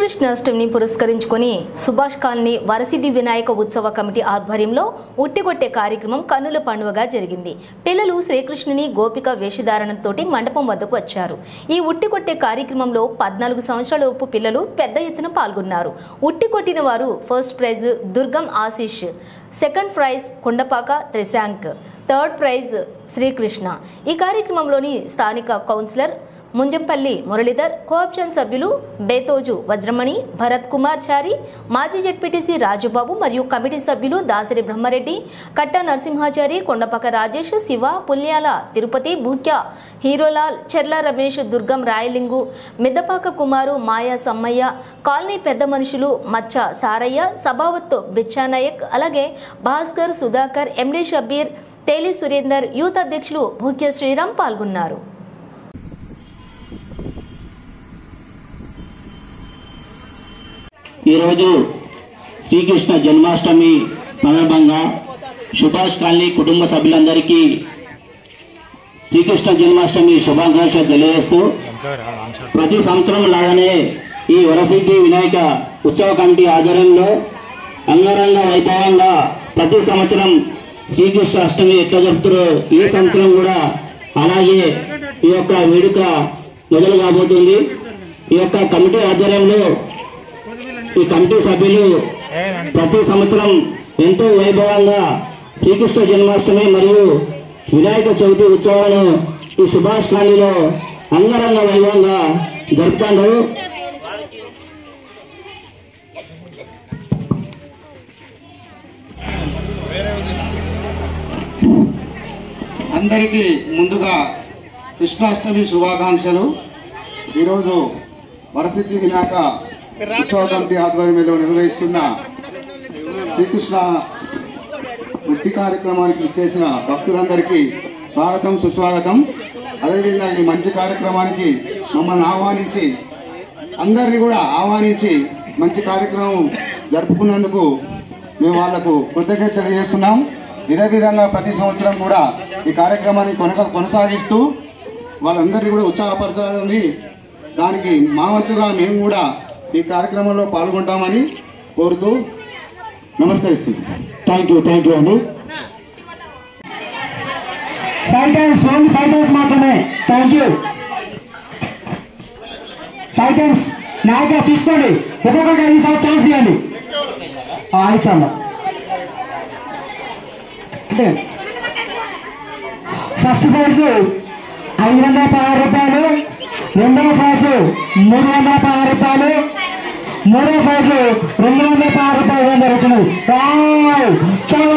శ్రీకృష్ణాష్టమిని పురస్కరించుకొని సుభాష్ కాలనీ వరసిద్ధి వినాయక ఉత్సవ కమిటీ ఆధ్వర్యంలో ఉట్టికొట్టే కార్యక్రమం కన్నుల పండుగగా జరిగింది. పిల్లలు శ్రీకృష్ణుని గోపిక వేషధారణతో మండపం వద్దకు వచ్చారు. ఈ ఉట్టికొట్టే కార్యక్రమంలో 14 సంవత్సరాలలోపు పిల్లలు పెద్ద ఎత్తున పాల్గొన్నారు. ఉట్టికొట్టిన వారు first prize Durgam Ashish, second prize Kondapaka Trishank, third prize Srikrishna. ఈ కార్యక్రమంలోని స్థానిక కౌన్సిలర్ ముంజంపల్లి మురళీధర్, కోఆప్షన్ సభ్యులు బేతోజు వజ్రమణి, భరత్ కుమార్ చారి, మాజీ జెడ్పీటీసీ రాజుబాబు మరియు కమిటీ సభ్యులు దాసరి బ్రహ్మారెడ్డి, కట్ట నరసింహాచారి, కొండపక రాజేష్, శివ, పుల్యాల తిరుపతి, భూక్య హీరోలాల్, చెర్ల రమేష్, దుర్గం రాయలింగు, మిద్దపాక కుమారు, మాయా సమ్మయ్య, కాలనీ పెద్ద మనుషులు మచ్చ సారయ్య, సభావత్ బిచ్చానాయక్, అలాగే భాస్కర్, సుధాకర్, ఎండి షబీర్, తేలి సురేందర్, యూత్ అధ్యక్షులు భూక్య శ్రీరామ్ పాల్గొన్నారు. ఈరోజు శ్రీకృష్ణ జన్మాష్టమి సందర్భంగా సుభాష్ కాలనీ కుటుంబ సభ్యులందరికీ శ్రీకృష్ణ జన్మాష్టమి శుభాకాంక్షలు తెలియజేస్తూ, ప్రతి సంవత్సరం లాగానే ఈ వరసిద్ధి వినాయక ఉత్సవ కమిటీ ఆధ్వర్యంలో అంగరంగ వైభవంగా ప్రతి సంవత్సరం శ్రీకృష్ణ అష్టమి ఎట్లా జరుపుతారో ఈ సంవత్సరం కూడా అలాగే ఈ యొక్క వేడుక మొదలు కాబోతుంది. ఈ యొక్క కమిటీ ఆధ్వర్యంలో ఈ కమిటీ సభ్యులు ప్రతి సంవత్సరం ఎంతో వైభవంగా శ్రీకృష్ణ జన్మాష్టమి మరియు వినాయక చవితి ఉత్సవాలను ఈ సుభాష్ కాలనీలో అంగరంగ వైభవంగా జరుపుతున్నారు. అందరికీ ముందుగా కృష్ణాష్టమి శుభాకాంక్షలు. ఈరోజు వరసిద్ధి వినాయక ఉత్సవ కమిటీ ఆధ్వర్యంలో నిర్వహిస్తున్న శ్రీకృష్ణ వృత్తి కార్యక్రమానికి ఇచ్చేసిన భక్తులందరికీ స్వాగతం, సుస్వాగతం. అదేవిధంగా ఈ మంచి కార్యక్రమానికి మమ్మల్ని ఆహ్వానించి అందరినీ కూడా ఆహ్వానించి మంచి కార్యక్రమం జరుపుకున్నందుకు మేము వాళ్లకు కృతజ్ఞత తెలియజేస్తున్నాం. ఇదే విధంగా ప్రతి సంవత్సరం కూడా ఈ కార్యక్రమాన్ని కొనసాగిస్తూ వాళ్ళందరినీ కూడా ఉత్సాహపరచాలని, దానికి మా వంతుగా మేము కూడా ఈ కార్యక్రమంలో పాల్గొంటామని కోరుతూ నమస్కరిస్తున్నాం. థ్యాంక్ యూ అండి. 5 times మాత్రమే. Thank you. 5 times నాయకులు చూసుకోండి, ఒక్కొక్కరికి 5 సార్లు ఛాన్స్ ఇవ్వండి. 5 సార్లు అంటే ఫస్ట్ ప్రైజ్ 516 రూపాయలు, రెండవ ప్రైజ్ 316 రూపాయలు, మూడవ ప్రైజ్ 216 రూపాయలు జరుగుతున్నది. చాలా